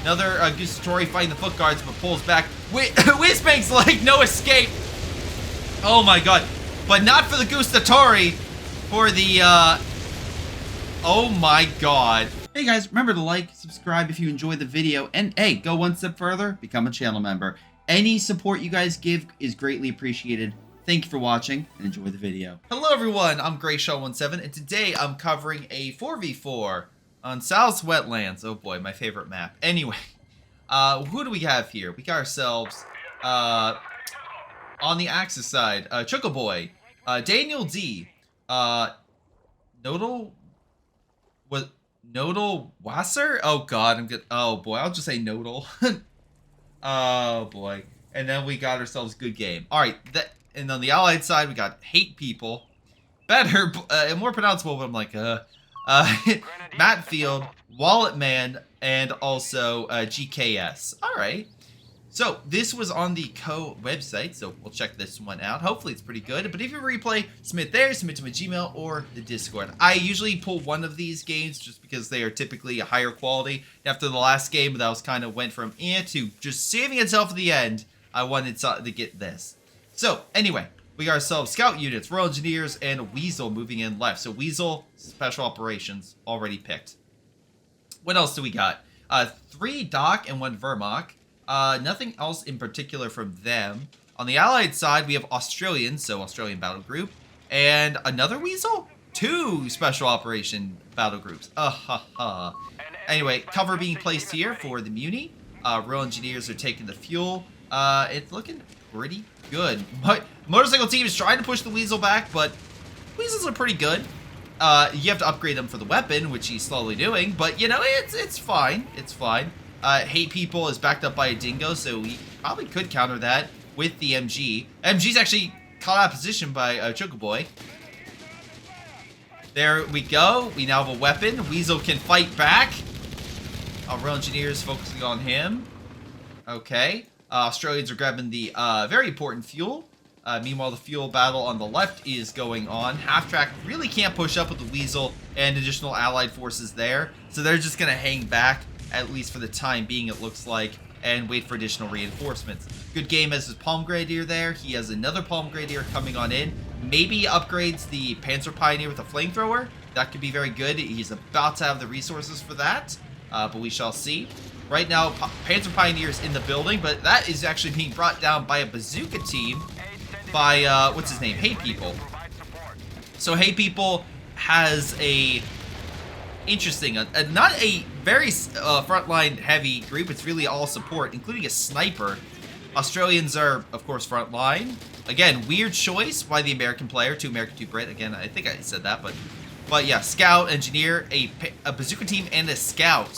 Another Gustatori fighting the foot guards, but pulls back. Wizbang's like, no escape. Oh my god. But not for the Gustatori. For the, oh my god. Hey guys, remember to like, subscribe if you enjoyed the video, and hey, go one step further, become a channel member. Any support you guys give is greatly appreciated. Thank you for watching, and enjoy the video. Hello everyone, I'm Greyshot17, and today I'm covering a 4v4 on Sousse Wetlands. Oh boy, my favorite map. Anyway, who do we have here? We got ourselves, on the Axis side, Chocoboy, Daniel D, Nodal Wasser? Oh god, I'm good. Oh boy, I'll just say Nodal. Oh boy. And then we got ourselves Good Game. Alright, and on the allied side, we got Hate People. Better, more pronounceable, but I'm like, Matfield, Wallet Man, and also GKS. Alright. So, this was on the Co website, so we'll check this one out. Hopefully it's pretty good. But if you replay, submit there, submit to my Gmail or the Discord. I usually pull one of these games just because they are typically a higher quality. After the last game, that was kind of went from to just saving itself at the end. I wanted to get this. So, anyway, we got ourselves Scout Units, Royal Engineers, and Weasel moving in left. So, Weasel, Special Operations, already picked. What else do we got? 3 Doc and 1 Vermach. Nothing else in particular from them. On the Allied side, we have Australians, so Australian Battle Group, and another Weasel? 2 Special Operation Battle Groups. Anyway, cover being placed here for the Muni. Royal Engineers are taking the fuel. It's looking pretty good. Motorcycle team is trying to push the Weasel back, but Weasels are pretty good. You have to upgrade them for the weapon, which he's slowly doing, but you know, it's fine. It's fine. Hate People is backed up by a Dingo, so we probably could counter that with the MG. MG's actually caught out of position by Chocoboy. There we go. We now have a weapon. Weasel can fight back. Royal Engineers focusing on him. Okay. Australians are grabbing the very important fuel. Meanwhile, the fuel battle on the left is going on. Half-track really can't push up with the Weasel and additional allied forces there, so they're just going to hang back, at least for the time being, it looks like, and wait for additional reinforcements. Good Game has his Palm Grenadier there. He has another Palm Grenadier coming on in. Maybe upgrades the Panther Pioneer with a flamethrower. That could be very good. He's about to have the resources for that, but we shall see. Right now, Panther Pioneer is in the building, but that is actually being brought down by a bazooka team by, what's his name? Hate People. So Hate People has a interesting, not a very frontline heavy group. It's really all support, including a sniper. Australians are, of course, frontline. Again, weird choice by the American player, 2 American, 2 Brit. Again, I think I said that, but yeah, Scout, Engineer, a bazooka team, and a Scout.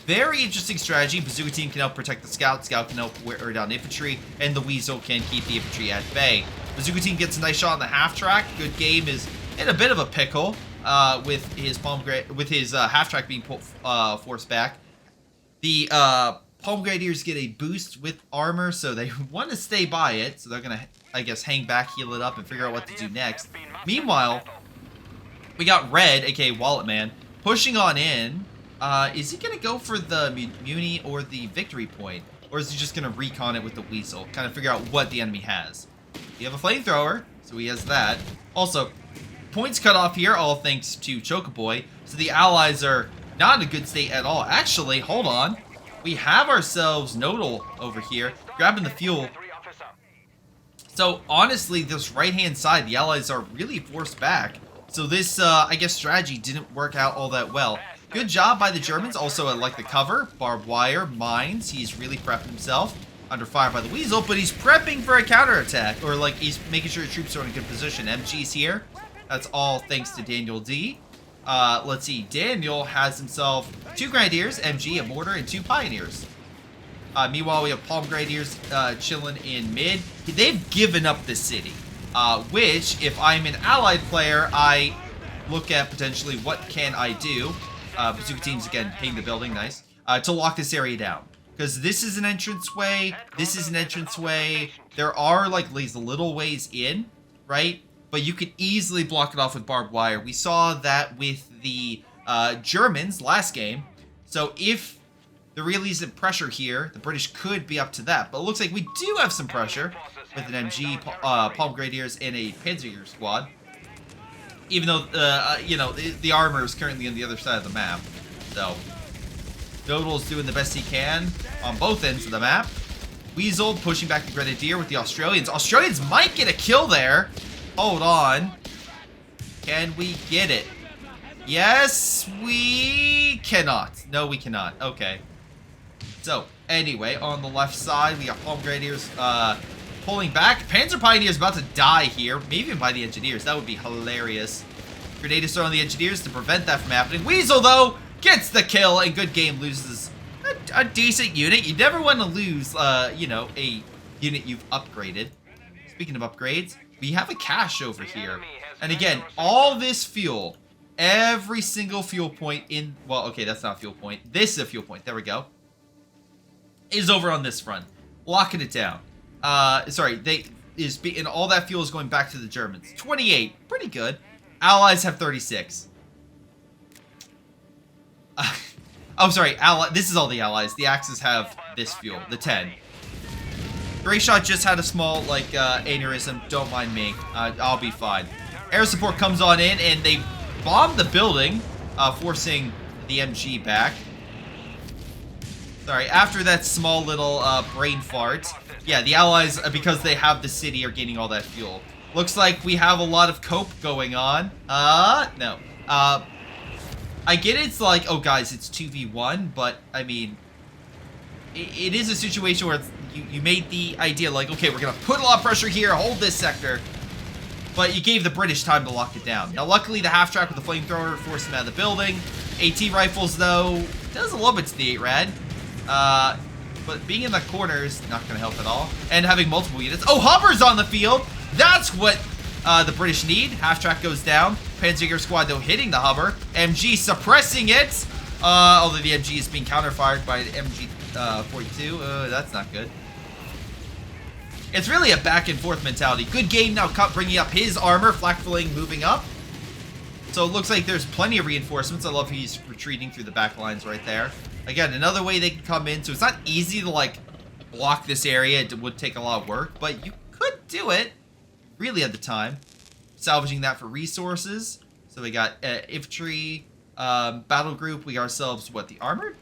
Very interesting strategy. Bazooka team can help protect the Scout. Scout can help wear down infantry, and the Weasel can keep the infantry at bay. Bazooka team gets a nice shot on the half track. Good Game is in a bit of a pickle. With his half-track being forced back. The Palm Grenadiers get a boost with armor, so they want to stay by it. So they're going to, I guess, hang back, heal it up, and figure out what to do next. Meanwhile, we got Red, aka Wallet Man, pushing on in. Is he going to go for the Muni or the victory point? Or is he just going to recon it with the Weasel? Kind of figure out what the enemy has. You have a flamethrower, so he has that. Also, points cut off here, all thanks to Chocoboy. So the allies are not in a good state at all. Actually, hold on. We have ourselves Nodal over here, grabbing the fuel. So honestly, this right-hand side, the allies are really forced back. So this, I guess, strategy didn't work out all that well. Good job by the Germans. Also, I like the cover. Barbed wire, mines. He's really prepping himself. Under fire by the Weasel, but he's prepping for a counterattack. Or, like, he's making sure the troops are in a good position. MG's here. That's all thanks to Daniel D. Let's see. Daniel has himself 2 Grenadiers, MG, a Mortar, and 2 Pioneers. Meanwhile, we have Palm Grenadiers chilling in mid. They've given up the city, which, if I'm an allied player, I look at potentially what can I do. Bazooka teams, again, hitting the building, nice, to lock this area down. Because this is an entranceway, this is an entranceway. There are, like, these little ways in, right? But you could easily block it off with barbed wire. We saw that with the Germans last game. So if there really isn't pressure here. The British could be up to that, but it looks like we do have some pressure with an MG, Palm Grenadiers, and a Panzer squad. Even though, you know, the armor is currently on the other side of the map. So, Doodle's doing the best he can on both ends of the map. Weasel pushing back the Grenadier with the Australians. Australians might get a kill there. Hold on. Can we get it? Yes, we cannot. No, we cannot. Okay. So, anyway, on the left side, we got Palm Grenadiers pulling back. Panzer Pioneers about to die here. Maybe even by the Engineers. That would be hilarious. Grenadiers are on the Engineers to prevent that from happening. Weasel, though, gets the kill, and Good Game loses a decent unit. You never want to lose, you know, a unit you've upgraded. Speaking of upgrades, we have a cache over here. And again, all this fuel, every single fuel point in... Well, okay, that's not a fuel point. This is a fuel point. There we go. Is over on this front. Locking it down. Sorry, and all that fuel is going back to the Germans. 28. Pretty good. Allies have 36. Oh, sorry. This is all the Allies. The Axis have this fuel. The 10. Greyshot just had a small, like, aneurysm. Don't mind me. I'll be fine. Air support comes on in, and they bomb the building, forcing the MG back. Sorry, after that small little brain fart, yeah, the Allies, because they have the city, are gaining all that fuel. Looks like we have a lot of cope going on. No. I get it's like, oh guys, it's 2v1, but, I mean, it is a situation where you made the idea, like, okay, we're going to put a lot of pressure here, hold this sector, but you gave the British time to lock it down. Now, luckily, the half-track with the flamethrower forced them out of the building. AT rifles, though, does a little bit to the 8-rad. But being in the corner is not going to help at all. And having multiple units. Oh, Hummer's on the field! That's what the British need. Half-track goes down. Panzer squad, though, hitting the Hummer. MG suppressing it. Although the MG is being counter-fired by the MG-42. That's not good. It's really a back-and-forth mentality. Good Game now bringing up his armor. Flak-filling moving up. So it looks like there's plenty of reinforcements. I love he's retreating through the back lines right there. Again, another way they can come in. So it's not easy to, like, block this area. It would take a lot of work. But you could do it. Really at the time. Salvaging that for resources. So we got infantry, battle group. We got ourselves, what, the armored?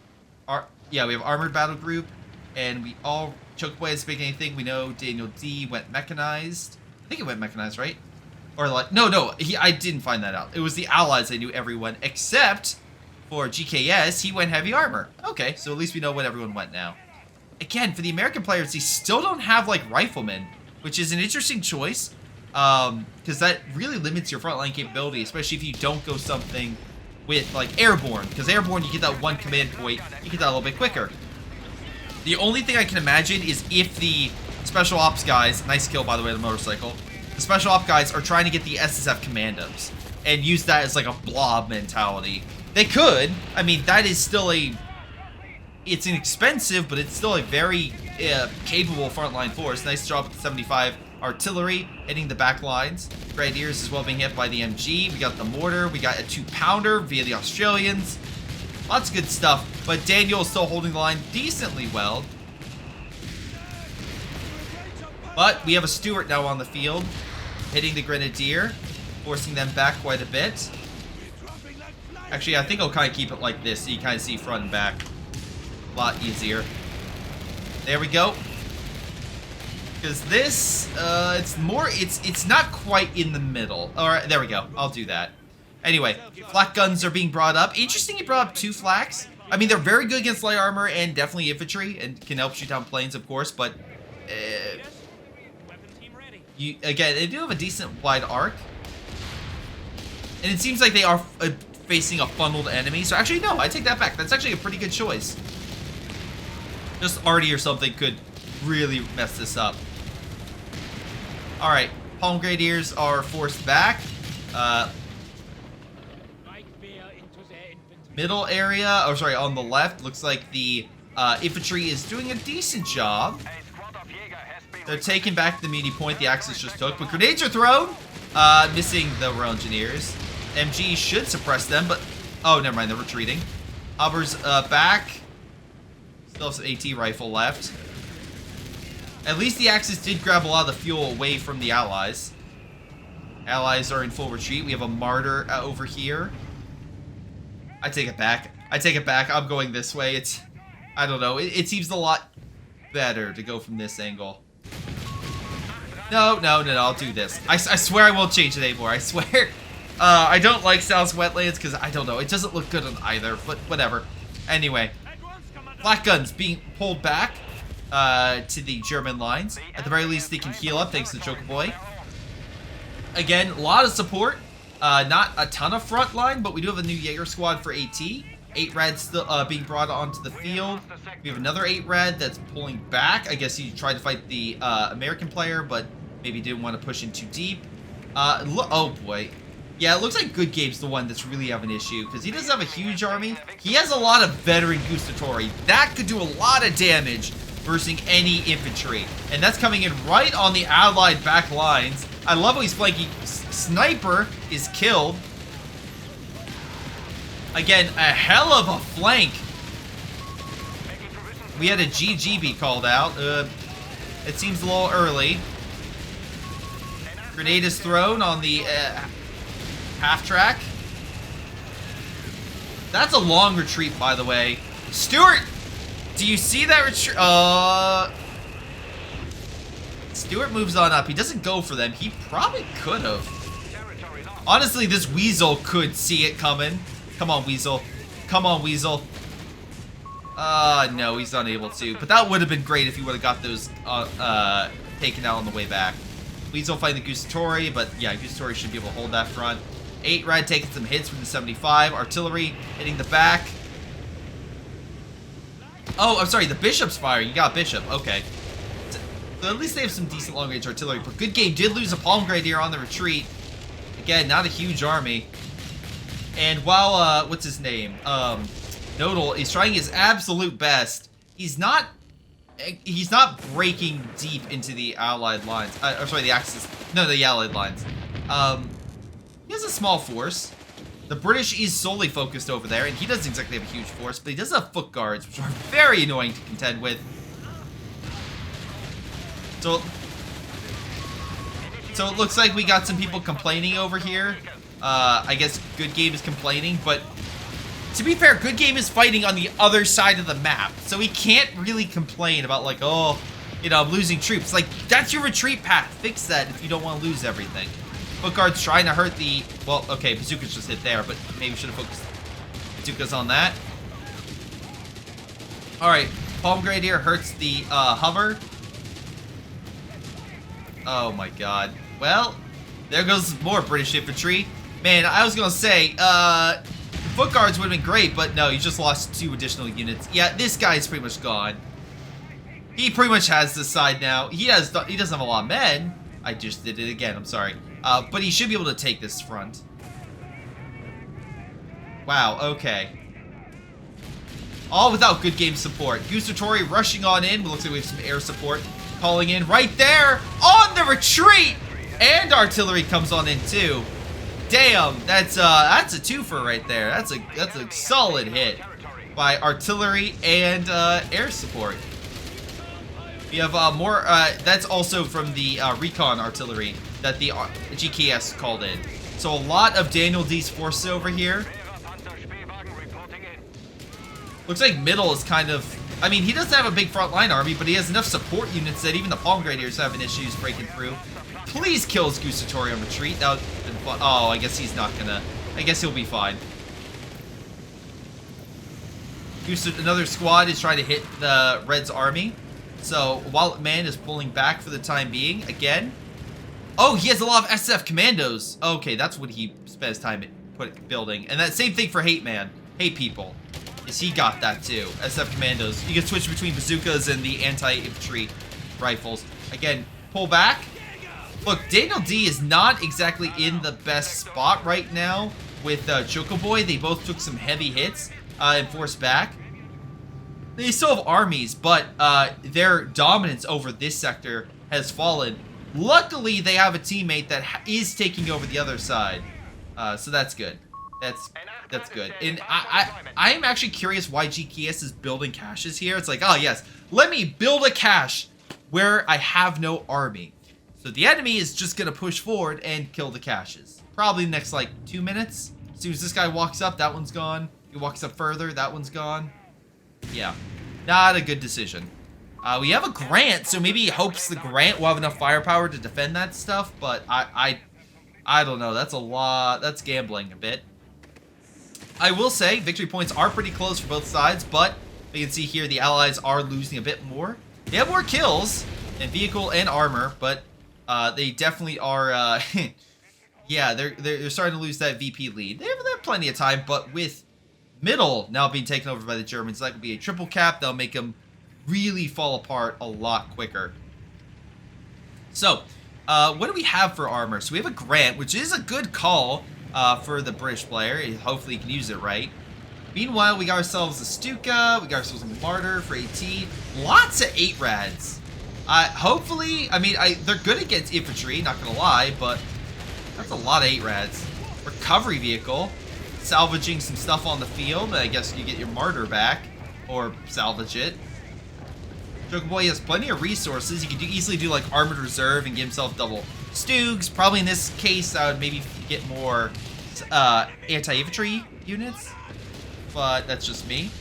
Yeah, we have armored battle group. And we all... Chokeboy isn't making anything. We know Daniel D went mechanized. I think it went mechanized, right? Or like... No. I didn't find that out. It was the Allies. I knew everyone. Except... For GKS, he went heavy armor. Okay, so at least we know what everyone went now. Again, for the American players, they still don't have, like, riflemen, which is an interesting choice, because that really limits your frontline capability, especially if you don't go something with, like, airborne, because airborne, you get that one command point, you get that a little bit quicker. The only thing I can imagine is if the special ops guys, nice kill, by the way, the motorcycle, the special ops guys are trying to get the SSF commandos, and use that as, like, a blob mentality. They could. I mean, that is still it's inexpensive, but it's still a very capable frontline force. Nice job with the 75 artillery hitting the back lines. Grenadiers as well being hit by the MG. We got the mortar. We got a 2-pounder via the Australians. Lots of good stuff. But Daniel is still holding the line decently well. But we have a Stuart now on the field, hitting the Grenadier, forcing them back quite a bit. Actually, I think I'll kind of keep it like this, so you kind of see front and back. A lot easier. There we go. Because this, it's not quite in the middle. Alright, there we go. I'll do that. Anyway, flak guns are being brought up. Interesting he brought up 2 flaks. I mean, they're very good against light armor and definitely infantry, and can help shoot down planes, of course, but... again, they do have a decent wide arc. And it seems like they are... facing a funneled enemy. So actually, no, I take that back. That's actually a pretty good choice. Just Artie or something could really mess this up. Alright, Palm Grenadiers are forced back. Middle area, oh sorry, on the left, looks like the infantry is doing a decent job. They're taking back the muni point the Axis just took, but grenades are thrown, missing the Royal Engineers. MG should suppress them, but... Oh, never mind, they're retreating. Hubbard's back. Still have some AT rifle left. At least the Axis did grab a lot of the fuel away from the Allies. Allies are in full retreat. We have a martyr over here. I take it back. I take it back. I'm going this way. I don't know. It seems a lot better to go from this angle. No, I'll do this. I swear I won't change it anymore. I swear. I don't like South Wetlands because, I don't know, it doesn't look good on either, but whatever. Anyway, flak guns being pulled back to the German lines. At the very least, they can heal up thanks to Chocoboy. Again, a lot of support. Not a ton of front line, but we do have a new Jaeger squad for AT. 8 Reds still being brought onto the field. We have another 8 Red that's pulling back. I guess he tried to fight the American player, but maybe didn't want to push in too deep. Oh boy. Yeah, it looks like Good Game's the one that's really having an issue, because he doesn't have a huge army. He has a lot of veteran Gustatori. That could do a lot of damage versus any infantry. And that's coming in right on the Allied back lines. I love how he's flanking. Sniper is killed. Again, a hell of a flank. We had a GG be called out. It seems a little early. Grenade is thrown on the half track. That's a long retreat, by the way. Stuart, do you see that retreat? Stuart moves on up. He doesn't go for them. He probably could have. Honestly, this Weasel could see it coming. Come on, Weasel. Come on, Weasel. No, he's unable to. But that would have been great if he would have got those taken out on the way back. Weasel fighting the Gustatori, but yeah, Gustatori should be able to hold that front. 8 Red taking some hits from the 75. Artillery hitting the back. Oh, I'm sorry, the Bishop's firing. You got Bishop. Okay. So at least they have some decent long-range artillery. But Good Game did lose a Palm Grenadier on the retreat. Again, not a huge army. And while, what's his name? Nodal is trying his absolute best. He's not breaking deep into the Allied lines. I'm sorry, the Axis. No, the Allied lines. He has a small force. The British is solely focused over there, and he doesn't exactly have a huge force, but he does have foot guards, which are very annoying to contend with. So it looks like we got some people complaining over here. I guess Good Game is complaining, but to be fair, Good Game is fighting on the other side of the map, so he can't really complain about, like, oh, you know, I'm losing troops. Like, that's your retreat path. Fix that if you don't want to lose everything. Footguard's trying to hurt the... Well, okay, Bazooka's just hit there, but maybe should have focused Bazooka's on that. Alright, Palm Grenadier hurts the hover. Oh my god. Well, there goes more British infantry. Man, I was gonna say, Foot Guards would have been great, but no, you just lost 2 additional units. Yeah, this guy's pretty much gone. He pretty much has this side now. He doesn't have a lot of men. I just did it again, I'm sorry. But he should be able to take this front. Wow, okay. All without Good Game support. Gustatori rushing on in. Looks like we have some air support calling in right there on the retreat. And artillery comes on in too. Damn, that's a twofer right there. That's a solid hit by artillery and air support. We have more. That's also from the recon artillery that the GKS called in. So a lot of Daniel D's forces over here. Looks like Middle is kind of... I mean, he doesn't have a big frontline army, but he has enough support units that even the Palm Grenadiers having issues breaking through. Please kill his Gustatori on retreat. That would have been fun. Oh, I guess he's not gonna... I guess he'll be fine. Another squad is trying to hit the Red's army. So, Wallet Man is pulling back for the time being. Again. Oh, he has a lot of SF commandos. Okay, that's what he spent his time building. And that same thing for Hate Man. Hate People. Yes, he got that too. SF commandos. You can switch between bazookas and the anti-infantry rifles. Again, pull back. Look, Daniel D is not exactly in the best spot right now with Chocoboy. They both took some heavy hits and forced back. They still have armies, but their dominance over this sector has fallen. Luckily, they have a teammate that is taking over the other side. So that's good. That's good. And I am actually curious why GKS is building caches here. It's like, oh yes, let me build a cache where I have no army. So the enemy is just going to push forward and kill the caches. Probably the next, like, 2 minutes. As soon as this guy walks up, that one's gone. He walks up further, that one's gone. Yeah, not a good decision. We have a Grant, so maybe he hopes the Grant will have enough firepower to defend that stuff, but I don't know. That's a lot. That's gambling a bit. I will say victory points are pretty close for both sides, but you can see here the allies are losing a bit more. They have more kills in vehicle and armor, but they definitely are. Yeah, they're starting to lose that VP lead. They have plenty of time, but with middle now being taken over by the Germans, that could be a triple cap. They'll make them really fall apart a lot quicker. So, what do we have for armor? So we have a Grant, which is a good call for the British player. Hopefully he can use it right. Meanwhile, we got ourselves a Stuka. We got ourselves a Martyr for AT. Lots of 8 rads. Hopefully, I mean, they're good against infantry, not gonna lie, but that's a lot of 8 rads. Recovery vehicle. Salvaging some stuff on the field. I guess you get your Martyr back, or salvage it. Joker Boy has plenty of resources. He could easily do like Armored Reserve and give himself double Stugs. Probably in this case, I would maybe get more anti-infantry units, but that's just me.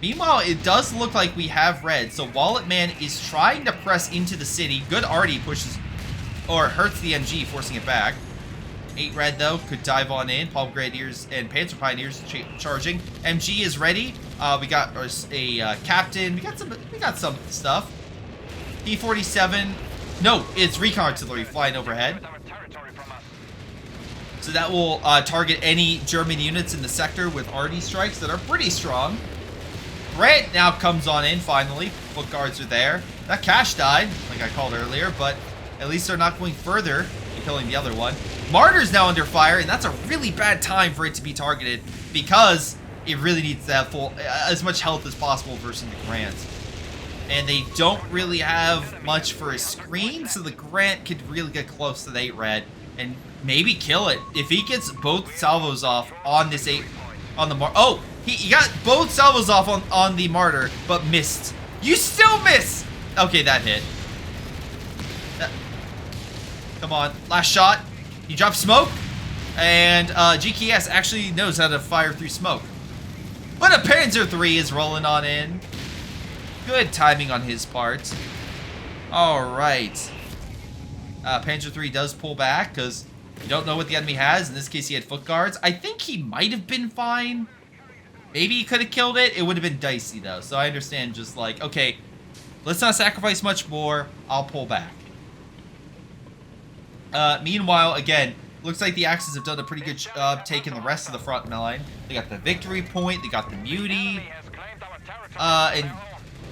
Meanwhile, it does look like we have red. So Wallet Man is trying to press into the city. Good already pushes or hurts the MG, forcing it back. 8 red though could dive on in. Palm Grenadiers and Panther Pioneers charging. MG is ready. We got a captain. We got some stuff. P-47. No, it's recon artillery flying overhead. So that will target any German units in the sector with RD strikes that are pretty strong. Grant now comes on in finally. Foot guards are there. That cache died, like I called earlier, but at least they're not going further and killing the other one. Martyr's now under fire, and that's a really bad time for it to be targeted because it really needs to have full, as much health as possible versus the Grant. And they don't really have much for a screen, so the Grant could really get close to the 8 red and maybe kill it. If he gets both salvos off on this 8, on the oh, he got both salvos off on the Martyr, but missed. You still miss! Okay, that hit. Come on, last shot. He dropped smoke, and GKS actually knows how to fire through smoke. But a Panzer III is rolling on in. Good timing on his part. Alright. Panzer III does pull back, because you don't know what the enemy has. In this case, he had foot guards. I think he might have been fine. Maybe he could have killed it. It would have been dicey, though. So I understand just like, okay, let's not sacrifice much more. I'll pull back. Meanwhile, again, looks like the Axis have done a pretty good job taking the rest of the front line. They got the victory point, they got the Muty, and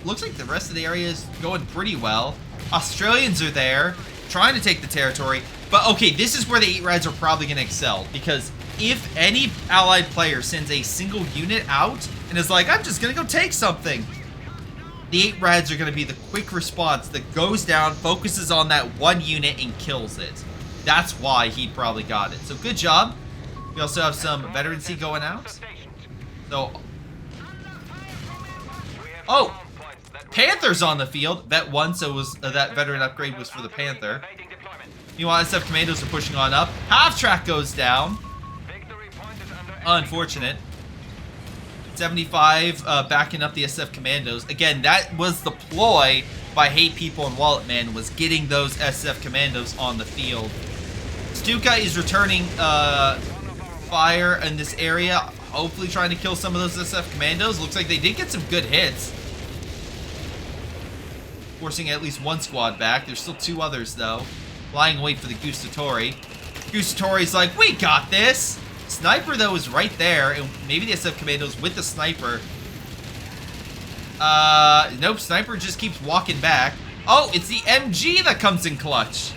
looks like the rest of the area is going pretty well. Australians are there, trying to take the territory, but okay, this is where the 8 rads are probably going to excel, because if any allied player sends a single unit out and is like, I'm just going to go take something, the 8 rads are going to be the quick response that goes down, focuses on that one unit, and kills it. That's why he probably got it. So good job. We also have some veterancy going out. So, oh, Panther's on the field. Vet 1, so was that veteran upgrade was for the Panther. Meanwhile, SF Commandos are pushing on up. Half track goes down. Unfortunate. 75 backing up the SF Commandos. Again, that was the ploy by Hate People and Wallet Man, was getting those SF Commandos on the field. Stuka is returning fire in this area, hopefully trying to kill some of those SF Commandos. Looks like they did get some good hits, forcing at least one squad back. There's still 2 others, though, lying in wait for the Gustatori. Gustatori's like, we got this! Sniper, though, is right there, and maybe the SF Commandos with the Sniper. Nope, Sniper just keeps walking back. Oh, it's the MG that comes in clutch.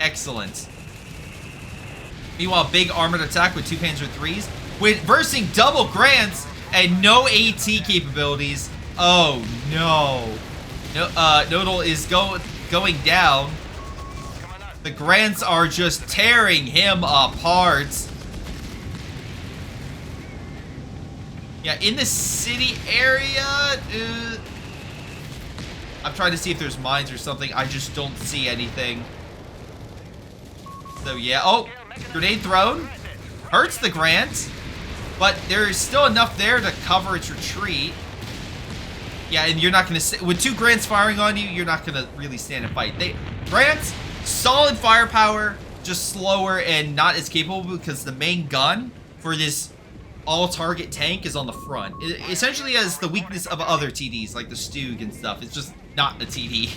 Excellent. Meanwhile, big armored attack with 2 Panzer IIIs, with versing double Grants and no AT capabilities. Oh, no. Nodal is going down. The Grants are just tearing him apart. Yeah, in the city area, I'm trying to see if there's mines or something. I just don't see anything. So yeah, oh, grenade thrown. Hurts the Grant, but there's still enough there to cover its retreat. Yeah, and you're not going to... With 2 Grants firing on you, you're not going to really stand and fight. Grants, solid firepower, just slower and not as capable because the main gun for this all-target tank is on the front. It essentially has the weakness of other TDs, like the Stug and stuff. It's just not a TD.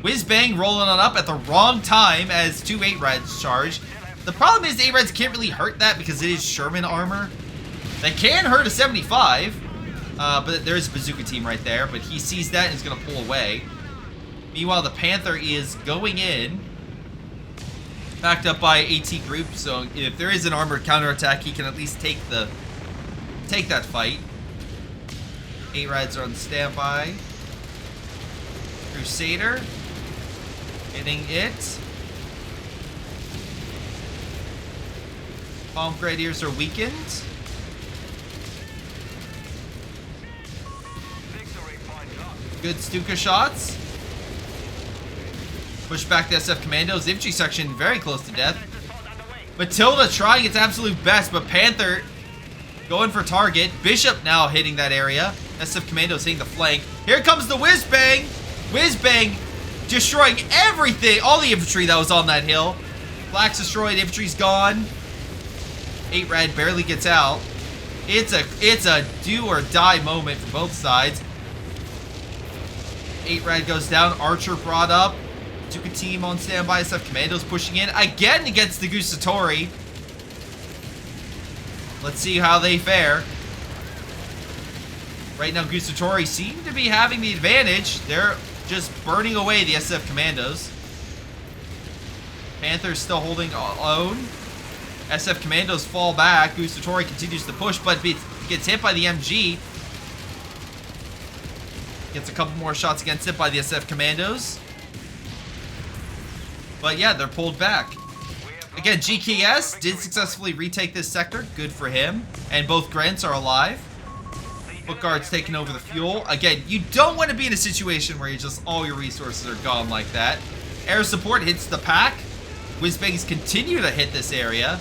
Wizbang rolling on up at the wrong time as 2 8-Reds charge. The problem is the 8-Reds can't really hurt that because it is Sherman armor. They can hurt a 75, but there's a bazooka team right there, but he sees that and is going to pull away. Meanwhile, the Panther is going in, backed up by AT group, so if there is an armored counterattack, he can at least take that fight. 8-Reds are on standby. Crusader hitting it. Palm Grenadiers are weakened. Good Stuka shots. Push back the SF Commandos. Infantry section very close to death. Matilda trying its absolute best, but Panther going for target. Bishop now hitting that area. SF Commandos hitting the flank. Here comes the Wizbang. Wizbang destroying everything. All the infantry that was on that hill. Black's destroyed. Infantry's gone. 8-Red barely gets out. It's a do or die moment for both sides. 8-Red goes down. Archer brought up. Duka team on standby. SF Commandos pushing in again against the Gustatori. Let's see how they fare. Right now, Gustatori seem to be having the advantage. They're just burning away the SF Commandos. Panther's still holding own. SF Commandos fall back. Gustatori continues to push, but gets hit by the MG. Gets a couple more shots against it by the SF Commandos. But yeah, they're pulled back. Again, GKS did successfully retake this sector. Good for him. And both Grants are alive. Folkvard's taking over the fuel. Again, you don't want to be in a situation where all your resources are gone like that. Air support hits the pack. Wizbangs continue to hit this area.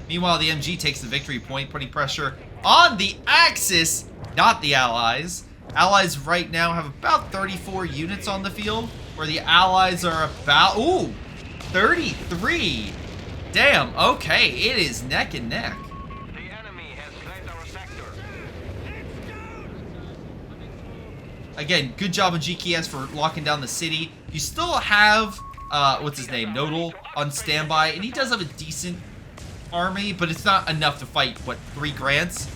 Meanwhile, the MG takes the victory point, putting pressure on the Axis, not the Allies. Allies right now have about 34 units on the field, where the Allies are about, 33. Damn, okay, it is neck and neck. The enemy has claimed our sector. Again, good job on GKS for locking down the city. You still have, what's his name, Nodal on standby, and he does have a decent army, but it's not enough to fight, what, 3 Grants?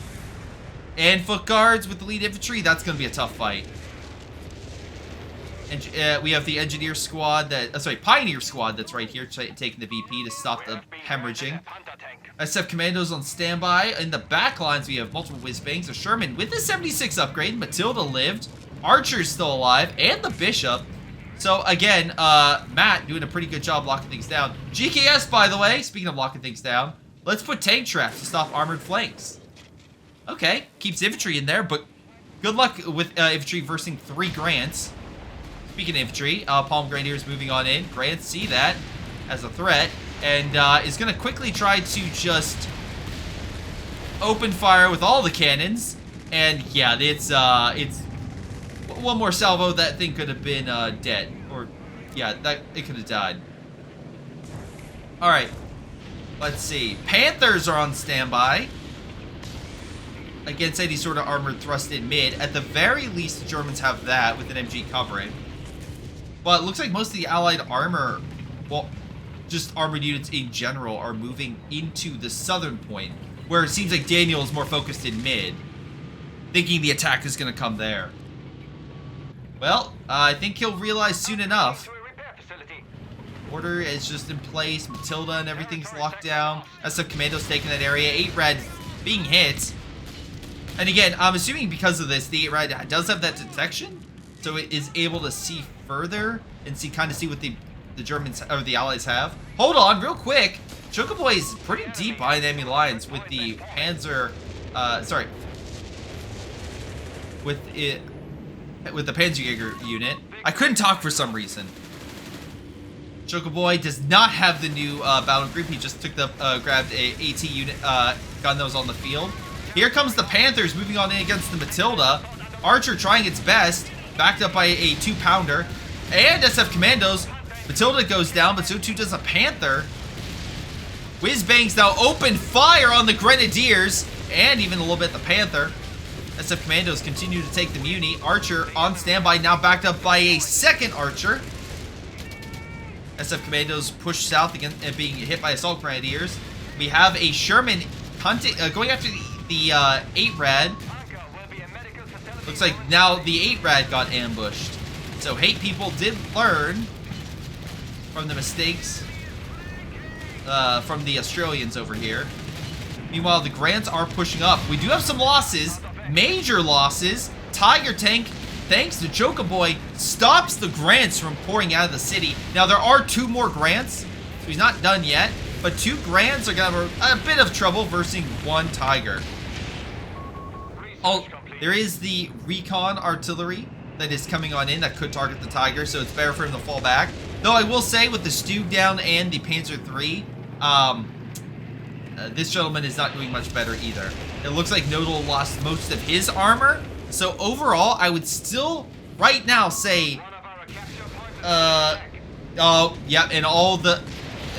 And Foot Guards with the lead infantry, that's going to be a tough fight. And we have the Engineer Squad Pioneer Squad that's right here taking the VP to stop the hemorrhaging. SF Commandos on standby. In the back lines, we have multiple Wizbangs. A Sherman with the 76 upgrade. Matilda lived. Archer's still alive. And the Bishop. So, again, Matt doing a pretty good job locking things down. GKS, by the way, speaking of locking things down, let's put tank traps to stop armored flanks. Okay, keeps infantry in there, but good luck with infantry versing 3 Grants. Speaking of infantry, Palm Grenadiers moving on in. Grants see that as a threat, and is going to quickly try to just open fire with all the cannons. And yeah, it's one more salvo, that thing could have been dead, or yeah, it could have died. All right, let's see. Panthers are on standby against any sort of armored thrust in mid. At the very least, the Germans have that with an MG covering. But it looks like most of the Allied armor, well, just armored units in general, are moving into the southern point, where it seems like Daniel is more focused in mid, thinking the attack is going to come there. Well, I think he'll realize soon enough. Order is just in place. Matilda and everything's locked down. SF Commandos taking that area. 8-Red being hit. And again, I'm assuming because of this, the 8-Red does have that detection, so it is able to see further and kind of see what the Germans or the Allies have. Hold on, real quick. Chocoboy is pretty deep behind enemy lines with the Panzer, with the Panzerjäger unit. I couldn't talk for some reason. Chocoboy does not have the new battle group. He just took the grabbed a AT unit gun that was on the field. Here comes the Panthers moving on in against the Matilda. Archer trying its best, backed up by a 2-pounder. And SF Commandos. Matilda goes down, but so too does a Panther. Wizbang's now open fire on the Grenadiers, and even a little bit the Panther. SF Commandos continue to take the Muni. Archer on standby, now backed up by a second Archer. SF Commandos push south again and being hit by Assault Grenadiers. We have a Sherman hunting, going after the 8-Rad. Looks like now the 8-Rad got ambushed. So Hate People did learn from the mistakes from the Australians over here. Meanwhile, the Grants are pushing up. We do have some losses, major losses. Tiger Tank, thanks to Chocoboy, stops the Grants from pouring out of the city. Now, there are 2 more Grants, so he's not done yet, but 2 Grants are gonna have a bit of trouble versus 1 Tiger. Oh, there is the recon artillery that is coming on in that could target the Tiger, so it's better for him to fall back. Though I will say, with the Stu down and the Panzer III, this gentleman is not doing much better either. It looks like Nodal lost most of his armor, so overall, I would still, right now, say, oh, yeah, and all the,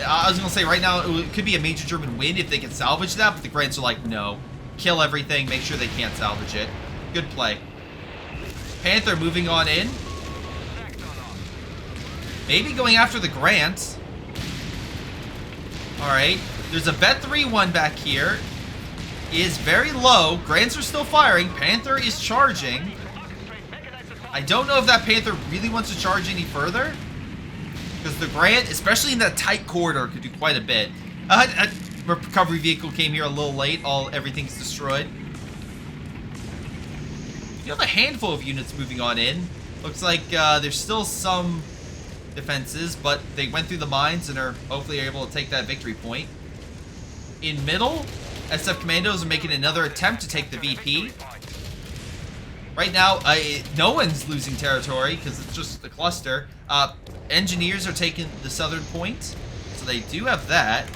I was gonna say right now, it could be a major German win if they can salvage that, but the Grants are like, no, kill everything, make sure they can't salvage it. Good play. Panther moving on in. Maybe going after the Grant. Alright. There's a Vet 3-1 back here. Is very low. Grants are still firing. Panther is charging. I don't know if that Panther really wants to charge any further. Because the Grant, especially in that tight corridor, could do quite a bit. A recovery vehicle came here a little late. Everything's destroyed. You have a handful of units moving on in. Looks like there's still some defenses, but they went through the mines and are hopefully able to take that victory point. In middle, SF Commandos are making another attempt to take the VP. Right now, no one's losing territory because it's just a cluster. Engineers are taking the southern point, so they do have that.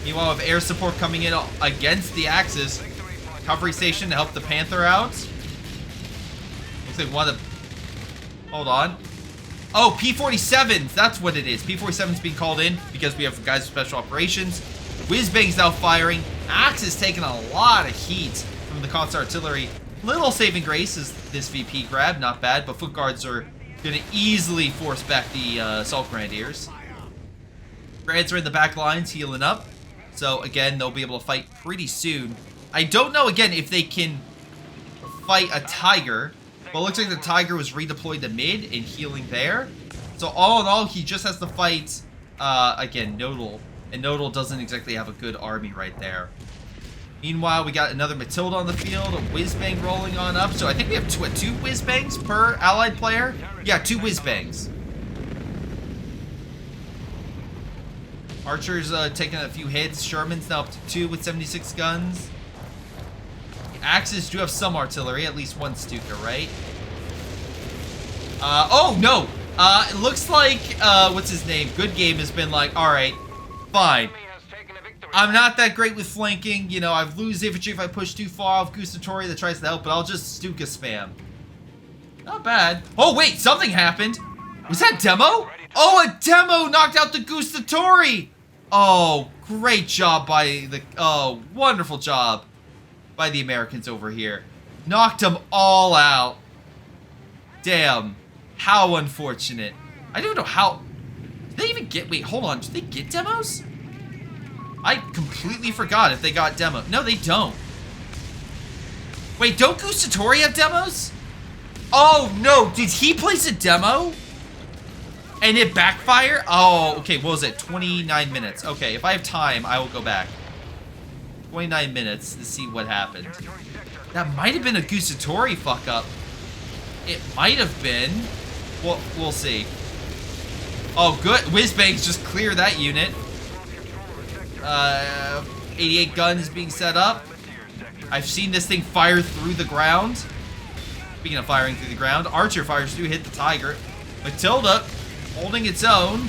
Meanwhile, with air support coming in against the Axis, recovery station to help the Panther out. Looks like one of the... Hold on. Oh, P-47s. That's what it is. P-47's being called in because we have guys with special operations. Wizbang's now firing. Axis taking a lot of heat from the constant artillery. Little saving grace is this VP grab. Not bad, but foot guards are going to easily force back the Assault Grenadiers. Grants are in the back lines healing up. So, again, they'll be able to fight pretty soon. I don't know, again, if they can fight a Tiger. But it looks like the Tiger was redeployed to mid and healing there. So, all in all, he just has to fight, again, Nodal. And Nodal doesn't exactly have a good army right there. Meanwhile, we got another Matilda on the field. A Wizbang rolling on up. So, I think we have two Wizbangs per allied player. Yeah, 2 Wizbangs. Archer's taking a few hits. Sherman's now up to 2 with 76 guns. The Axis do have some artillery, at least 1 Stuka, right? Oh, no! It looks like, what's his name? Good Game has been like, alright, fine. I'm not that great with flanking. You know, I lose infantry if I push too far off Gustatori that tries to help, but I'll just Stuka spam. Not bad. Oh, wait, something happened. Was that demo? Oh, a demo knocked out the Gustatori! Oh, great job by the... Oh, wonderful job by the Americans over here. Knocked them all out. Damn. How unfortunate. I don't know how... Did they even get... Wait, hold on. Did they get demos? I completely forgot if they got demo. No, they don't. Wait, don't Gustatori have demos? Oh, no. Did he place a demo? And it backfire? Oh, okay, what was it? 29 minutes. Okay, if I have time, I will go back. 29 minutes to see what happened. That might have been a Gustatori fuck up. It might have been. We'll see. Oh, good. Wizbangs just clear that unit. 88 gun is being set up. I've seen this thing fire through the ground. Speaking of firing through the ground, archer fires do hit the tiger. Matilda holding its own.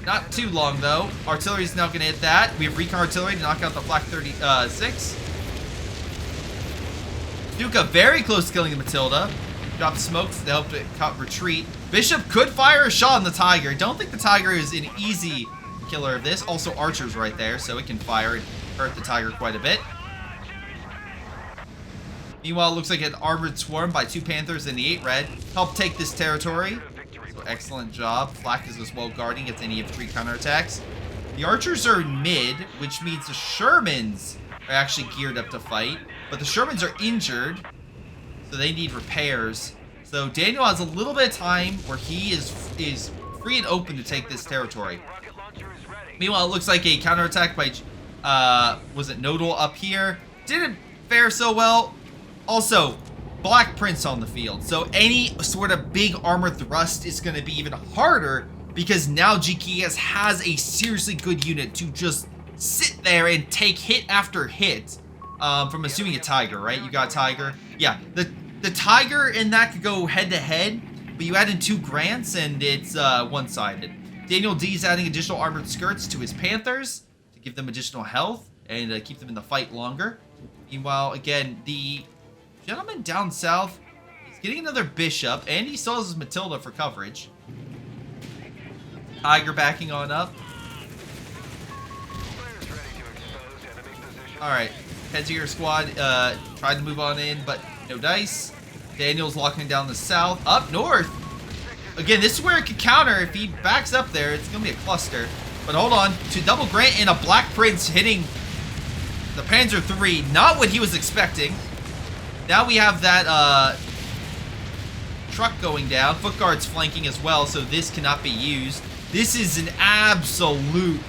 Not too long, though. Artillery is now going to hit that. We have recon artillery to knock out the Flak 36. Stuka very close to killing the Matilda. Drop smokes to help it retreat. Bishop could fire a shot on the tiger. Don't think the tiger is an easy killer of this. Also, archer's right there, so it can fire and hurt the tiger quite a bit. Meanwhile, it looks like an armored swarm by 2 Panthers and the 8 red help take this territory. So excellent job. Flak is as well guarding against any of 3 counterattacks. The archers are in mid, which means the Shermans are actually geared up to fight. But the Shermans are injured, so they need repairs. So Daniel has a little bit of time where he is free and open to take this territory. Meanwhile, it looks like a counterattack by, was it Nodal up here? Didn't fare so well. Also, Black Prince on the field. So any sort of big armor thrust is going to be even harder because now GKS has a seriously good unit to just sit there and take hit after hit. From assuming a tiger, right? You got a tiger. Yeah, the tiger and that could go head to head, but you add in 2 grants and it's one-sided. Daniel D's adding additional armored skirts to his Panthers to give them additional health and keep them in the fight longer. Meanwhile, again, the gentleman down south is getting another bishop, and he still has his Matilda for coverage. Tiger backing on up. Alright, head to your squad. Tried to move on in, but no dice. Daniel's locking down the south. Up north! Again, this is where it could counter. If he backs up there, it's going to be a cluster. But hold on. To double grant and a Black Prince hitting the Panzer III. Not what he was expecting. Now we have that truck going down. Foot guards flanking as well, so this cannot be used. This is an absolute...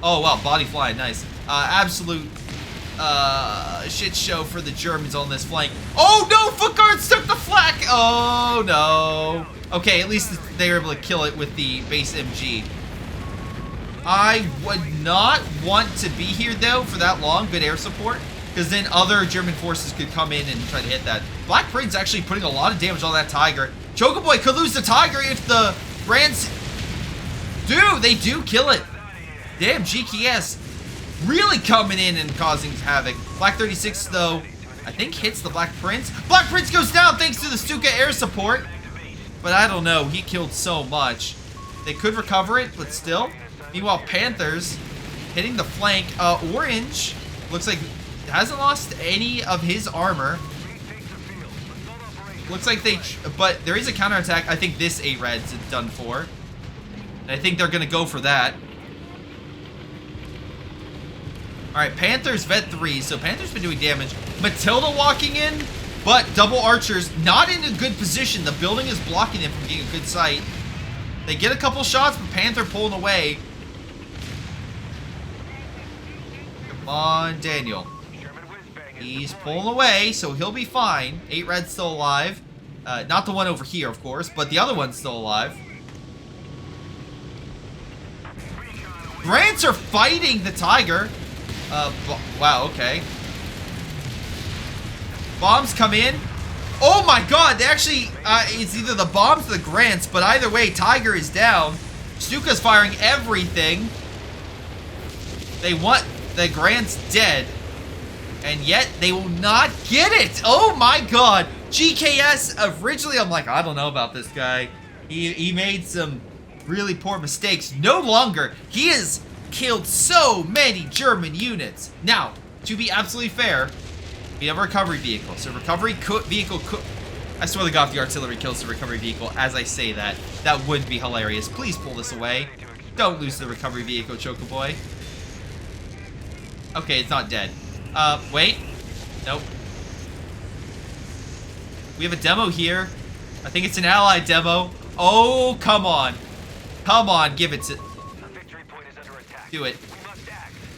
Oh, wow. Body flying. Nice. Absolute shit show for the Germans on this flank. Oh, no! Foot guards took the flak! Oh, no. Okay, at least they were able to kill it with the base MG. I would not want to be here, though, for that long. Good air support. Because then other German forces could come in and try to hit that. Black Prince actually putting a lot of damage on that Tiger. Chocoboy could lose the Tiger if the Brands do. They do kill it. Damn, GKS really coming in and causing havoc. Black 36, though, I think hits the Black Prince. Black Prince goes down thanks to the Stuka air support. But I don't know. He killed so much. They could recover it, but still. Meanwhile, Panthers hitting the flank. Orange looks like hasn't lost any of his armor. Looks like they... But there is a counterattack. I think this 8-red's done for. And I think they're going to go for that. Alright, Panthers vet 3. So Panthers been doing damage. Matilda walking in. But double archers not in a good position. The building is blocking them from getting a good sight. They get a couple shots, but Panther pulling away. Come on, Daniel. He's pulling away, so he'll be fine. 8-red's still alive. Not the one over here, of course, but the other one's still alive. Grants are fighting the Tiger. Wow, okay. Bombs come in. Oh my god, they actually, it's either the bombs or the Grants, but either way, Tiger is down. Stuka's firing everything. They want the Grants dead. And yet, they will not get it! Oh my god! GKS, originally I'm like, I don't know about this guy. He made some really poor mistakes. No longer. He has killed so many German units. Now, to be absolutely fair, we have a recovery vehicle. So recovery vehicle could... I swear to God, if the artillery kills the recovery vehicle, as I say that, that would be hilarious. Please pull this away. Don't lose the recovery vehicle, Chocoboy. Okay, it's not dead. Wait. Nope. We have a demo here. I think it's an allied demo. Oh, come on. Come on, give it to... Do it.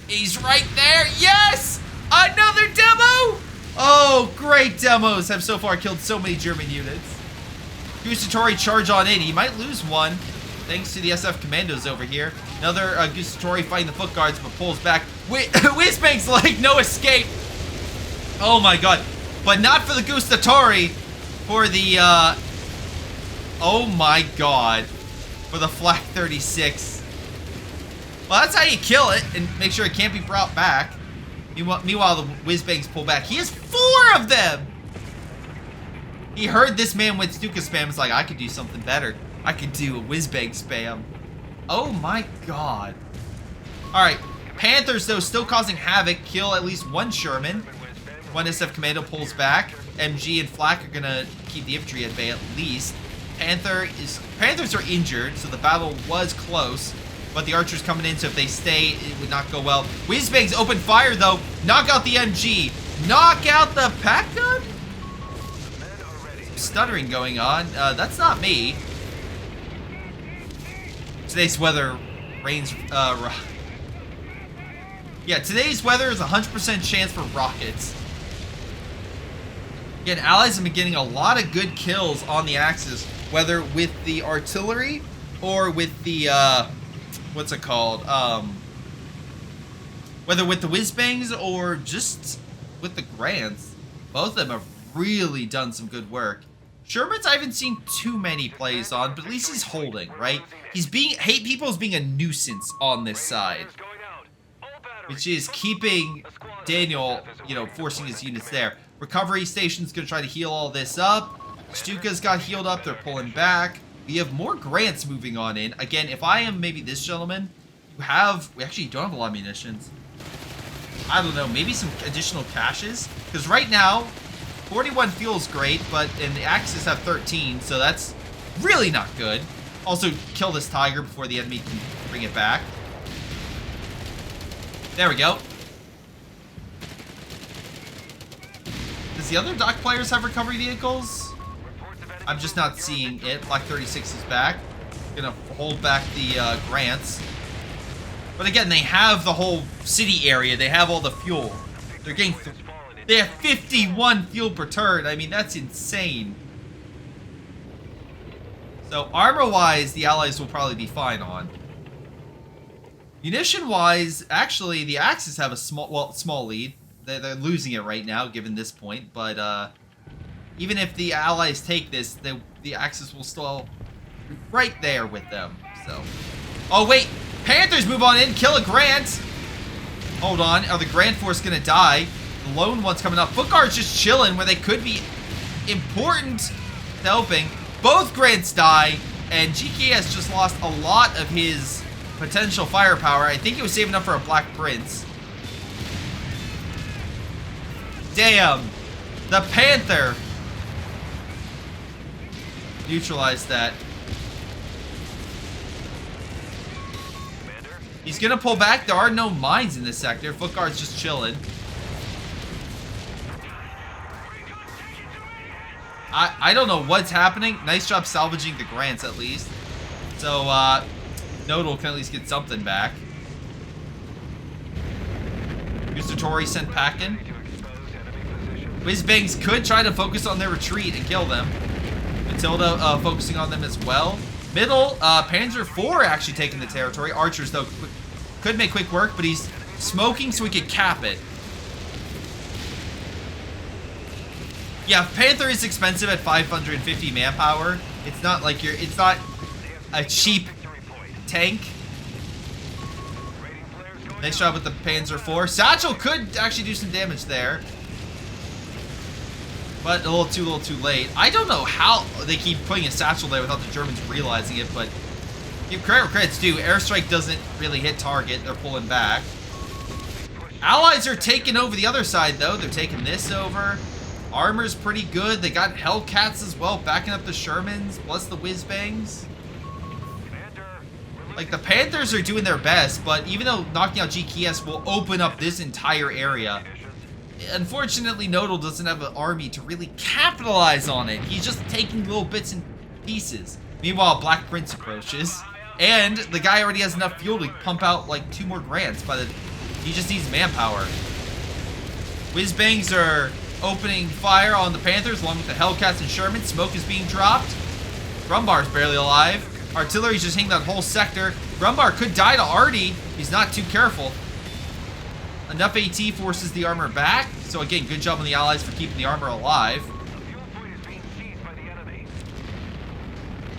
He's right there. Yes! Another demo! Oh, great demos have so far killed so many German units. Gustatori charge on in. He might lose one. thanks to the SF Commandos over here. Another Gustatori fighting the foot guards, but pulls back. Wizbang's like, no escape. Oh my god. But not for the Gustatori. For the, oh my god. For the Flak 36. Well, that's how you kill it and make sure it can't be brought back. Meanwhile, the Wizbangs pull back. He has 4 of them! He heard this man with Stuka spam. It's like, I could do something better. I could do a Wizbang spam. Oh my god. Alright. Panthers, though, still causing havoc. Kill at least 1 Sherman. 1 SF Commando pulls back. MG and Flak are going to keep the infantry at bay at least. Panthers are injured, so the battle was close. But the archers coming in, so if they stay, it would not go well. Wizbangs open fire, though. Knock out the MG. Knock out the pack gun? Some stuttering going on. That's not me. Today's weather rains. Yeah, today's weather is 100% chance for rockets. Again, allies have been getting a lot of good kills on the Axis, whether with the artillery or with the, what's it called? Whether with the Wizbangs or just with the Grants. Both of them have really done some good work. Sherman's I haven't seen too many plays on, but at least he's holding, right? He's hate people is being a nuisance on this side. Which is keeping Daniel, you know, forcing his units there. Recovery station's gonna try to heal all this up. Stuka's got healed up, they're pulling back. We have more Grants moving on in. Again, if I am maybe this gentleman, we actually don't have a lot of munitions. I don't know, maybe some additional caches? Because right now, 41 fuel's great, and the Axis have 13, so that's really not good. Also, kill this Tiger before the enemy can bring it back. There we go. Does the other dock players have recovery vehicles? I'm just not seeing it. Black 36 is back. Gonna hold back the Grants. But again, they have the whole city area. They have all the fuel. They're getting... They have 51 fuel per turn. I mean, that's insane. So, armor-wise, the Allies will probably be fine on. Munition-wise, actually, the Axis have a small lead. They're losing it right now, given this point. But, even if the Allies take this, the Axis will still be right there with them. So, oh, wait. Panthers move on in. Kill a Grant. Hold on. Are the Grant Force going to die? The lone one's coming up. Footguard's just chilling where they could be important to helping. Both Grants die, and GK has just lost a lot of his potential firepower. I think it was saving up for a Black Prince. Damn. The Panther. Neutralize that. He's gonna pull back. There are no mines in this sector. Footguard's just chilling. I don't know what's happening. Nice job salvaging the Grants at least. So, Nodal can at least get something back. Gustatori sent packing. Wizbangs could try to focus on their retreat and kill them. Matilda focusing on them as well. Middle, Panzer IV actually taking the territory. Archers, though, could make quick work, but he's smoking so we could cap it. Yeah, Panther is expensive at 550 manpower. It's not like it's not a cheap tank. Nice job with the Panzer IV. Satchel could actually do some damage there. But a little too late. I don't know how they keep putting a Satchel there without the Germans realizing it, but give credit where credit's due. Airstrike doesn't really hit target. They're pulling back. Allies are taking over the other side, though. They're taking this over. Armor's pretty good. They got Hellcats as well, backing up the Shermans, plus the Wizbangs. Like, the Panthers are doing their best, but even though knocking out GKS will open up this entire area, unfortunately, Nodal doesn't have an army to really capitalize on it. He's just taking little bits and pieces. Meanwhile, Black Prince approaches, and the guy already has enough fuel to pump out, like, 2 more Grants. He just needs manpower. Wizbangs are opening fire on the Panthers along with the Hellcats and Sherman. Smoke is being dropped. Rumbar's barely alive. Artillery's just hitting that whole sector. Rumbar could die to Artie. He's not too careful. Enough AT forces the armor back. So again, good job on the allies for keeping the armor alive.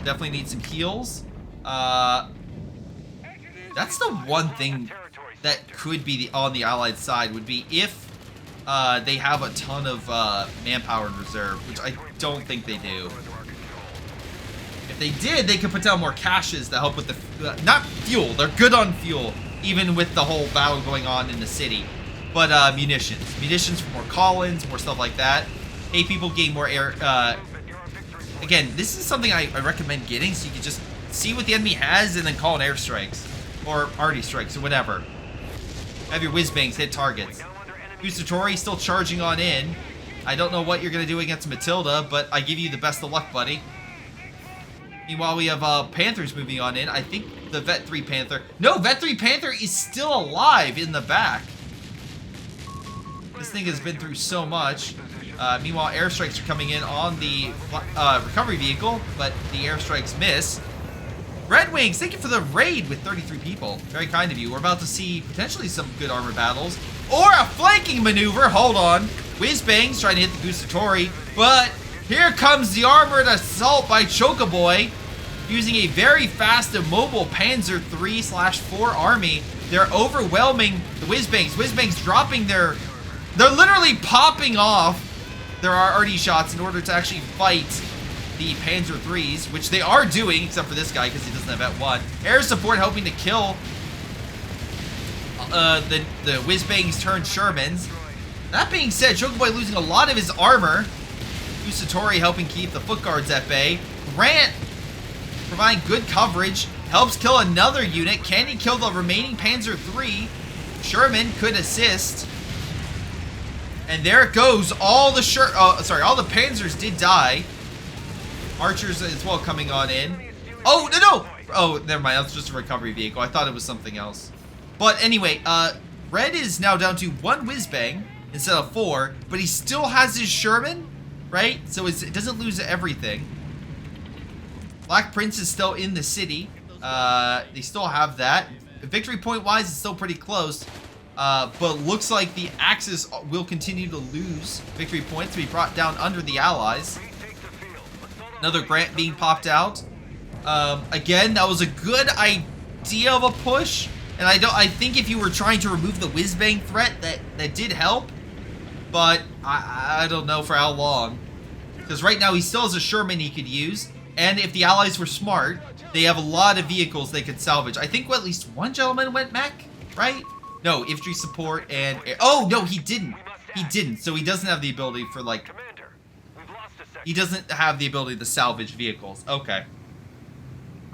Definitely need some heals. That's the one thing that could be on the allied side, would be if they have a ton of manpower in reserve, which I don't think they do. If they did, they could put down more caches to help with the not fuel. They're good on fuel, even with the whole battle going on in the city. But munitions for more call-ins, more stuff like that. Hey, people gain more air. Again, this is something I recommend getting, so you can just see what the enemy has and then call in airstrikes or arty strikes or whatever. Have your Wizbangs hit targets. Gustatori still charging on in. I don't know what you're gonna do against Matilda, but I give you the best of luck, buddy. Meanwhile, we have Panthers moving on in. I think the Vet 3 Panther... No, Vet 3 Panther is still alive in the back. This thing has been through so much. Meanwhile, airstrikes are coming in on the recovery vehicle, but the airstrikes miss. Red Wings, thank you for the raid with 33 people. Very kind of you. We're about to see potentially some good armor battles. Or a flanking maneuver. Hold on. Wizbangs trying to hit the Gustatori, but... here comes the armored assault by Chocoboy, using a very fast and mobile Panzer 3/4 army. They're overwhelming the Wizbangs. Wizbangs dropping their... they're literally popping off their arty shots in order to actually fight the Panzer 3s, which they are doing, except for this guy because he doesn't have at 1. Air support hoping to kill the Wizbangs turned Shermans. That being said, Chocoboy losing a lot of his armor. Gustatori helping keep the foot guards at bay. Grant providing good coverage. Helps kill another unit. Can he kill the remaining Panzer 3? Sherman could assist. And there it goes. All the Panzers did die. Archers as well coming on in. Oh, no! Oh, never mind. That's just a recovery vehicle. I thought it was something else. But anyway, Red is now down to 1 Wizbang instead of 4. But he still has his Sherman. Right? So it doesn't lose everything. Black Prince is still in the city. They still have that. Victory point wise, it's still pretty close. But looks like the Axis will continue to lose victory points to be brought down under the Allies. Another Grant being popped out. Again, that was a good idea of a push. And I think if you were trying to remove the Wizbang threat, that did help. But I don't know for how long. Because right now he still has a Sherman he could use. And if the Allies were smart, they have a lot of vehicles they could salvage. I think at least one gentleman went mech, right? No, infantry support and... oh, no, he didn't. He didn't. So he doesn't have the ability for, like... he doesn't have the ability to salvage vehicles. Okay.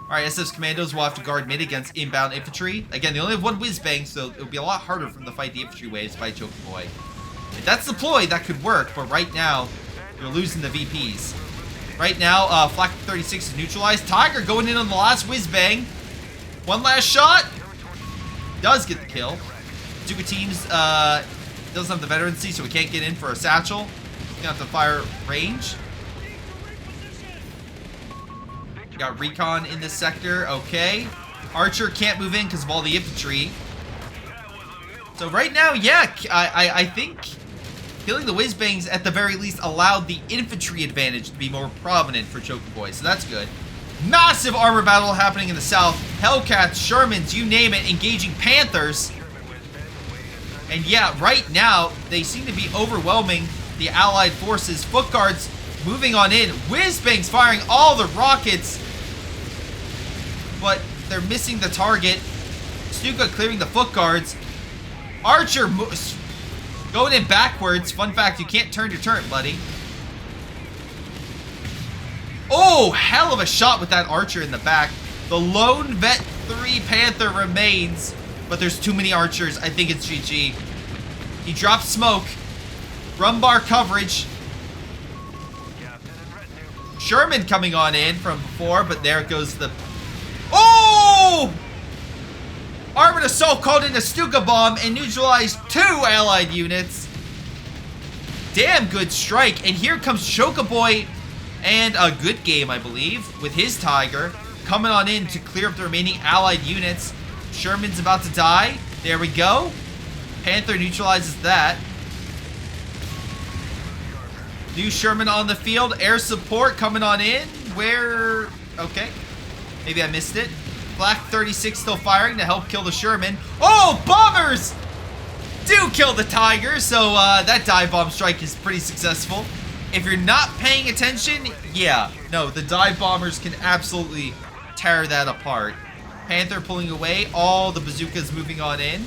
Alright, SS Commandos will have to guard mid against inbound infantry. Again, they only have 1 Wizbang, so it'll be a lot harder for them to fight the infantry waves by Chocoboy. If that's the ploy, that could work, but right now, they're losing the VPs. Right now, Flak 36 is neutralized. Tiger going in on the last Wizbang. One last shot. Does get the kill. Duca teams doesn't have the veterancy, so we can't get in for a satchel. Gonna have to fire range. Got recon in this sector. Okay. Archer can't move in because of all the infantry. So right now, yeah, I think killing the Wizbangs at the very least allowed the infantry advantage to be more prominent for Chocoboy, so that's good. Massive armor battle happening in the south. Hellcats, Shermans, you name it, engaging Panthers. And yeah, right now, they seem to be overwhelming the Allied forces. Foot guards moving on in. Wizbangs firing all the rockets. But they're missing the target. Stuka clearing the foot guards. Archer going in backwards. Fun fact, you can't turn your turret, buddy. Oh, hell of a shot with that Archer in the back. The lone Vet 3 Panther remains, but there's too many Archers. I think it's GG. He dropped smoke. Rumbar coverage. Sherman coming on in from before, but there goes the... oh! Armored Assault called in a Stuka bomb and neutralized 2 Allied units. Damn good strike. And here comes Chocoboy and a good game, I believe, with his Tiger. coming on in to clear up the remaining allied units. Sherman's about to die. There we go. Panther neutralizes that. New Sherman on the field. Air support coming on in. Where? Okay. Maybe I missed it. Black 36 still firing to help kill the Sherman. Oh, bombers! Do kill the Tiger, so that dive bomb strike is pretty successful. If you're not paying attention, yeah. No, the dive bombers can absolutely tear that apart. Panther pulling away. All the bazookas moving on in.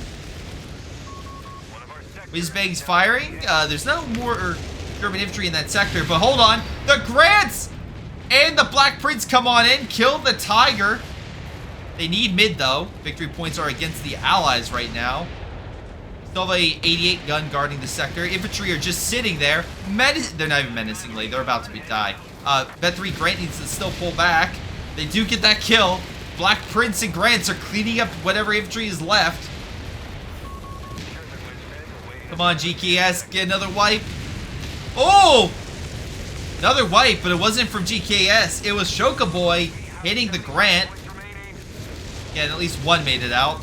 Wizbang's firing. There's no more German infantry in that sector, but hold on. The Grants and the Black Prince come on in. Kill the Tiger. They need mid, though. Victory points are against the Allies right now. Still have a 88 gun guarding the sector. Infantry are just sitting there. They're not even menacingly. They're about to die. Bet 3 Grant needs to still pull back. They do get that kill. Black Prince and Grants are cleaning up whatever infantry is left. Come on, GKS. Get another wipe. Oh! Another wipe, but it wasn't from GKS. It was Shoka Boy hitting the Grant. Yeah, and at least one made it out.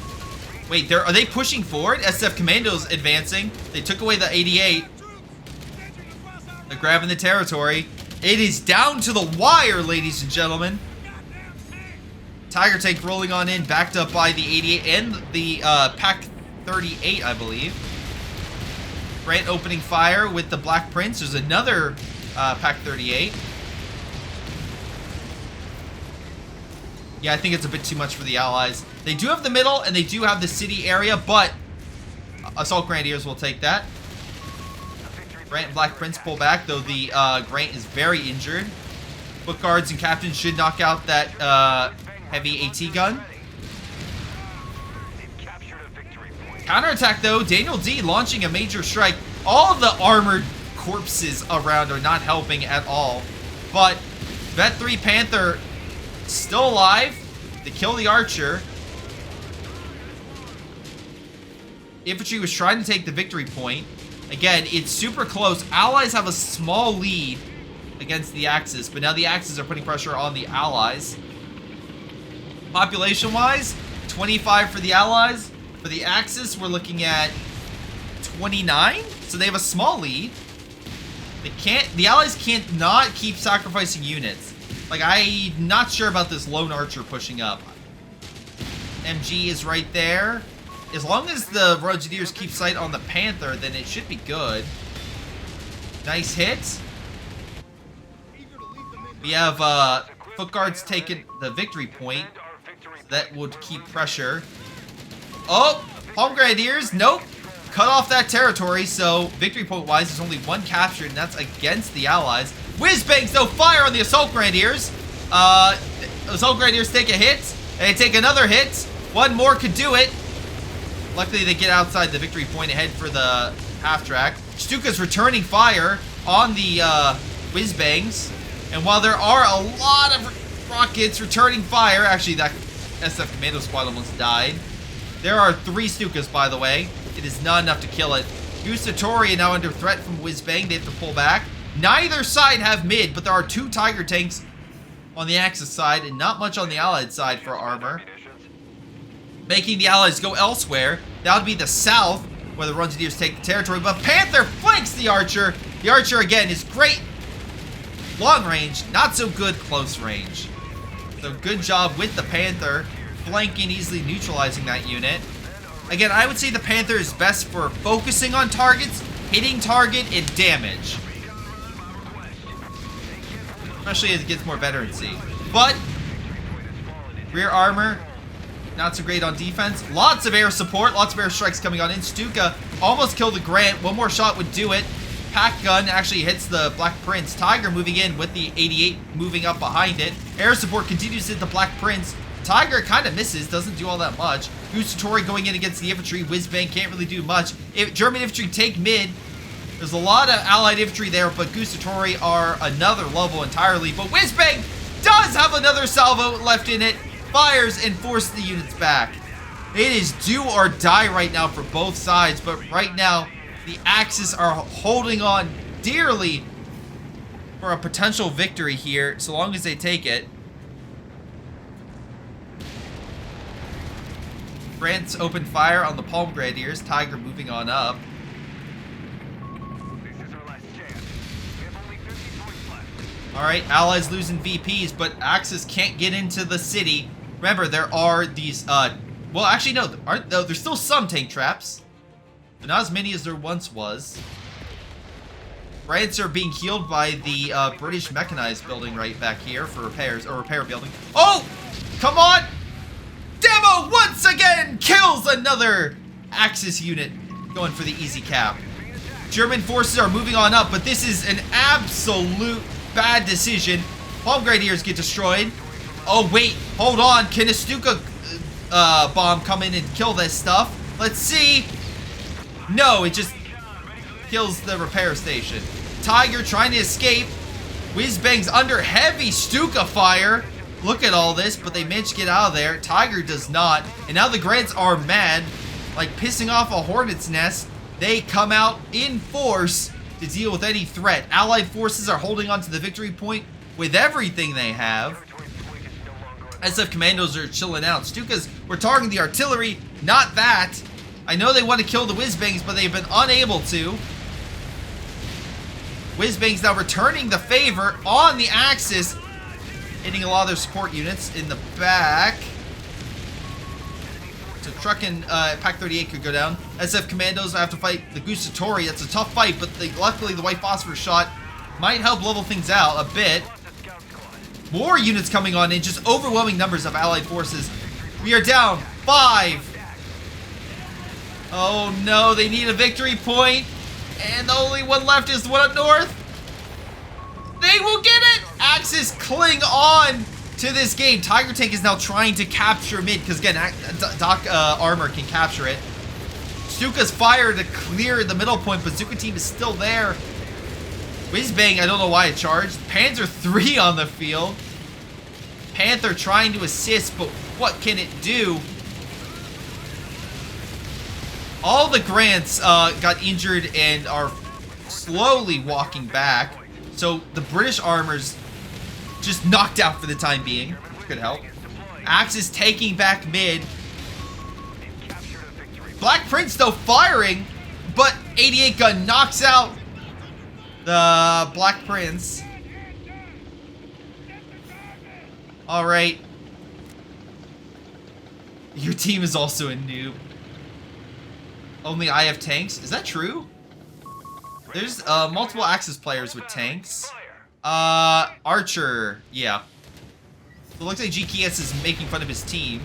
Wait, are they pushing forward? SF Commandos advancing. They took away the 88. They're grabbing the territory. It is down to the wire, ladies and gentlemen. Tiger tank rolling on in, backed up by the 88 and the Pack 38, I believe. Grant opening fire with the Black Prince. There's another Pack 38. Yeah, I think it's a bit too much for the Allies. They do have the middle, and they do have the city area, but Assault Grenadiers will take that. Grant and Black Prince pull back, though the Grant is very injured. Foot guards and captains should knock out that heavy AT gun. Counterattack, though. Daniel D launching a major strike. All of the armored corpses around are not helping at all. But Vet 3 Panther still alive. They kill the archer. Infantry was trying to take the victory point. Again, it's super close. Allies have a small lead against the Axis, but now the Axis are putting pressure on the Allies. Population-wise, 25 for the Allies. For the Axis, we're looking at 29, so they have a small lead. The Allies can't not keep sacrificing units. Like, I'm not sure about this lone archer pushing up. MG is right there. As long as the Engineers keep sight on the Panther, then it should be good. Nice hit. We have Foot Guards taking the victory point. That would keep pressure. Oh, Palm Grenadiers, nope. Cut off that territory, so victory point-wise, there's only one captured, and that's against the Allies. Wizbangs, though, fire on the Assault Grenadiers. Assault Grenadiers take a hit, and they take another hit. One more could do it. Luckily, they get outside the victory point ahead for the half-track. Stuka's returning fire on the Wizbangs. And while there are a lot of rockets returning fire, actually, that SF Commando Squad almost died. There are 3 Stukas, by the way. It is not enough to kill it. Gustatori now under threat from Wizbang. They have to pull back. Neither side have mid, but there are 2 Tiger tanks on the Axis side and not much on the Allied side for armor. Making the Allies go elsewhere. That would be the south, where the Engineers take the territory. But Panther flanks the Archer. The Archer, again, is great long range, not so good close range. So good job with the Panther, flanking, easily neutralizing that unit. Again, I would say the Panther is best for focusing on targets, hitting target, and damage. Especially as it gets more veterancy. But rear armor, not so great on defense. Lots of air support, lots of air strikes coming on in. Stuka almost killed the Grant. One more shot would do it. Pack gun actually hits the Black Prince. Tiger moving in with the 88 moving up behind it. Air support continues to hit the Black Prince. Tiger kind of misses, doesn't do all that much. Gustatori going in against the infantry. Wizbang can't really do much. If German infantry take mid, there's a lot of Allied infantry there, but Gustatori are another level entirely. But Wizbang does have another salvo left in it. Fires and forces the units back. It is do or die right now for both sides, but right now the Axis are holding on dearly for a potential victory here, so long as they take it. Grants open fire on the Palm Grenadiers. Tiger moving on up. This is our last chance. We have only 50 points left. Alright, Allies losing VPs, but Axis can't get into the city. Remember, there are these, well, actually, no, there's still some tank traps, but not as many as there once was. Grants are being healed by the British mechanized building right back here for repairs, or repair building. Oh! Come on! Demo once again kills another Axis unit, going for the easy cap. German forces are moving on up, but this is an absolute bad decision. Palm Grenadiers get destroyed. Oh wait, hold on. Can a Stuka bomb come in and kill this stuff? Let's see. No, it just kills the repair station. Tiger trying to escape. Wizbang's under heavy Stuka fire. Look at all this, but they managed to get out of there. Tiger does not. And now the Grants are mad, like pissing off a hornet's nest. They come out in force to deal with any threat. Allied forces are holding on to the victory point with everything they have. SF commandos are chilling out. Stukas were targeting the artillery, not that. I know they want to kill the Wizbangs, but they've been unable to. Wizbangs now returning the favor on the Axis, hitting a lot of their support units in the back. So truck and Pack 38 could go down. SF commandos have to fight the Gustatori. That's a tough fight, but luckily the white phosphorus shot might help level things out a bit. More units coming on in, just overwhelming numbers of allied forces. We are down 5. Oh no, they need a victory point, and the only one left is the one up north. They will get it! Axis cling on to this game. Tiger Tank is now trying to capture mid, because again, Doc Armor can capture it. Stuka's fire to clear the middle point, but Zuka team is still there. Wizbang, I don't know why it charged. Panther 3 on the field. Panther trying to assist, but what can it do? All the Grants got injured and are slowly walking back. So the British armor's just knocked out for the time being. Could help. Axis taking back mid. Black Prince though firing, but 88 gun knocks out the Black Prince. Alright. Your team is also a noob. Only I have tanks? Is that true? There's multiple Axis players with tanks. Archer, yeah. So it looks like GKS is making fun of his team.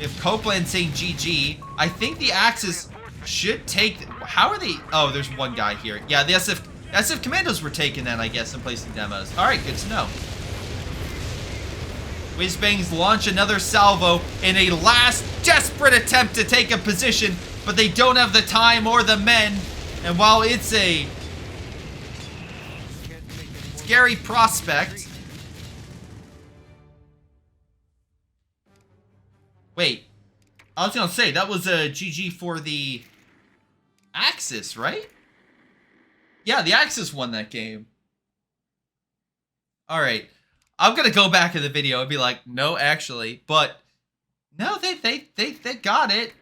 If Copeland's saying GG, I think the Axis should take... How are they... Oh, there's one guy here. Yeah, the SF Commandos were taken then, I guess, and placing demos. Alright, good to know. Wizbangs launch another salvo in a last desperate attempt to take a position, but they don't have the time or the men. And while it's a scary prospect... Wait, I was gonna say, that was a GG for the Axis, right? Yeah, the Axis won that game. Alright, I'm gonna go back in the video and be like, no, actually, but no, they got it.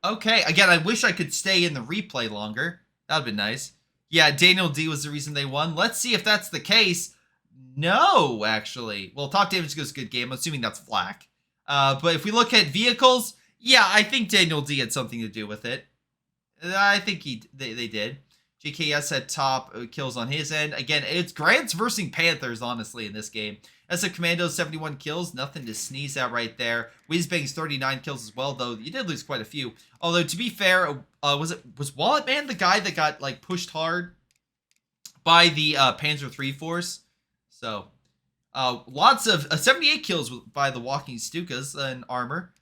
Okay, again, I wish I could stay in the replay longer. That would've been nice. Yeah, Daniel D was the reason they won. Let's see if that's the case. No, actually. Well, top damage goes good game. I'm assuming that's flak. But if we look at vehicles, yeah, I think Daniel D had something to do with it. I think they did. GKS had top kills on his end. Again, it's Grants versus Panthers, honestly, in this game. SF Commandos, 71 kills. Nothing to sneeze at right there. Wizbangs, 39 kills as well, though. You did lose quite a few. Although, to be fair, was Wallet Man the guy that got, like, pushed hard by the Panzer III force? So, lots of 78 kills by the Walking Stukas in armor.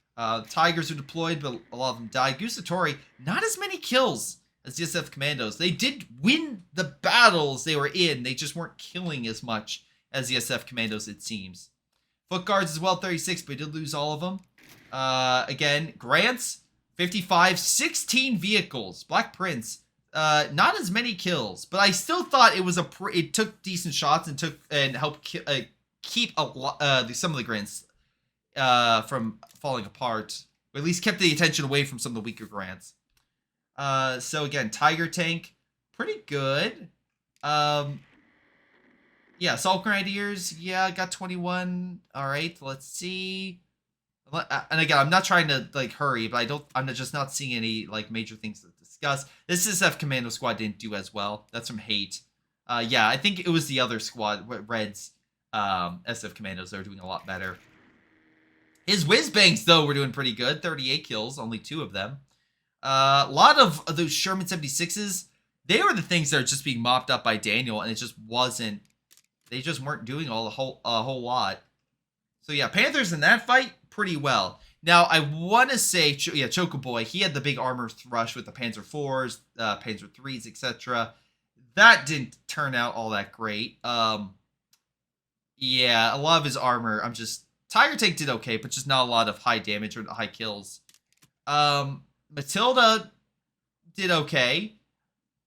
Tigers are deployed, but a lot of them died. Gustatori, not as many kills as the SF Commandos. They did win the battles they were in. They just weren't killing as much as the SF Commandos, it seems. Foot Guards as well, 36, but we did lose all of them. Again, Grants, 55, 16 vehicles. Black Prince, not as many kills, but I still thought it was it took decent shots and helped keep some of the Grants from falling apart. Or at least kept the attention away from some of the weaker grants. So again, Tiger Tank, pretty good. Yeah, Salt Grenadiers, yeah, got 21. All right, let's see. And again, I'm not trying to like hurry, but I'm just not seeing any like major things to discuss. This SF Commando squad didn't do as well. That's from Hate. Yeah, I think it was the other squad, Reds, SF Commandos, that are doing a lot better. His Wizbangs, though, were doing pretty good. 38 kills, only 2 of them. A lot of those Sherman 76s, they were the things that are just being mopped up by Daniel, and it just wasn't. They just weren't doing a whole lot. So yeah, Panthers in that fight, pretty well. Now, I want to say, yeah, Chocoboy, he had the big armor thrush with the Panzer 4s, Panzer 3s, etc. That didn't turn out all that great. Yeah, a lot of his armor, Tiger Tank did okay, but just not a lot of high damage or high kills. Matilda did okay.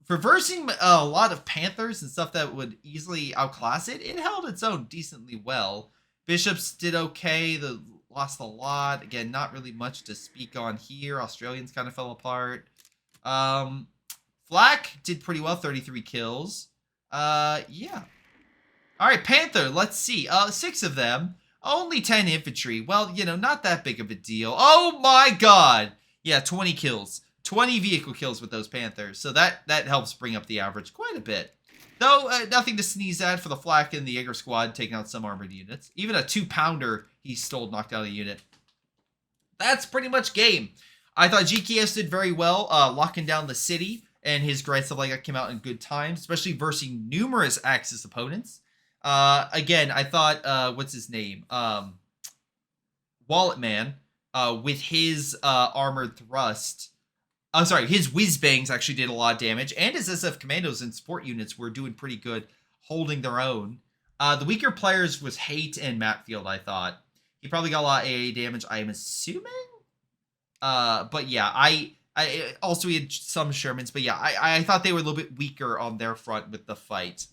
Reversing a lot of Panthers and stuff that would easily outclass it, it held its own decently well. Bishops did okay. They lost a lot. Again, not really much to speak on here. Australians kind of fell apart. Flak did pretty well, 33 kills. Yeah. All right, Panther, let's see. 6 of them. Only 10 infantry. Well, you know, not that big of a deal. Oh my god! Yeah, 20 kills. 20 vehicle kills with those Panthers. So that helps bring up the average quite a bit. Though, nothing to sneeze at for the Flak and the Jaeger squad taking out some armored units. Even a 2-pounder he stole, knocked out a unit. That's pretty much game. I thought GKS did very well, locking down the city, and his Great Stuff like that came out in good time, especially versus numerous Axis opponents. Again, I thought, what's his name? Wallet Man, with his armored thrust. His Wizbangs actually did a lot of damage, and his SF Commandos and support units were doing pretty good, holding their own. The weaker players was Hate and Matfield, I thought. He probably got a lot of AA damage, I am assuming? But yeah, I also he had some Shermans, but yeah, I thought they were a little bit weaker on their front with the fight.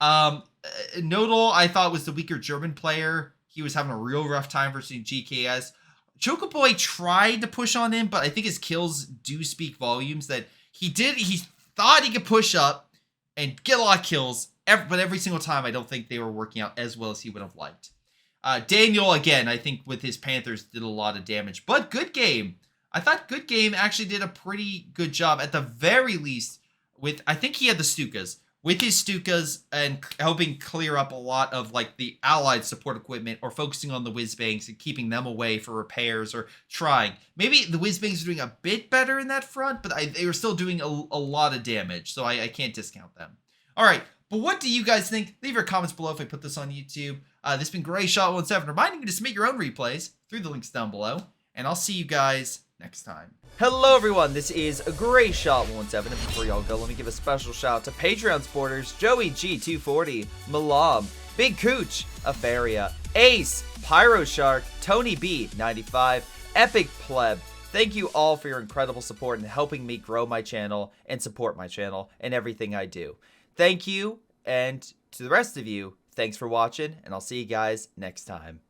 Nodal, I thought, was the weaker German player. He was having a real rough time versus GKS. Chocoboy tried to push on him, but I think his kills do speak volumes that he thought he could push up and get a lot of kills, but every single time I don't think they were working out as well as he would have liked. Daniel, again, I think with his Panthers did a lot of damage, but Good Game. I thought Good Game actually did a pretty good job, at the very least, I think he had the Stukas. With his Stukas and helping clear up a lot of like the allied support equipment, or focusing on the Wizbangs and keeping them away for repairs, or trying. Maybe the Wizbangs are doing a bit better in that front, but they were still doing a lot of damage, so I can't discount them. All right, but what do you guys think? Leave your comments below if I put this on YouTube. This has been Greyshot17, reminding you to submit your own replays through the links down below, and I'll see you guys next time. Hello everyone, this is Greyshot17, and before y'all go, let me give a special shout out to Patreon supporters Joey G240, Milam, Big Cooch, Aphyria, Ace, Pyro Shark, Tonybee 95, Epic Pleb. Thank you all for your incredible support and helping me grow my channel and support my channel and everything I do. Thank you, and to the rest of you, thanks for watching, and I'll see you guys next time.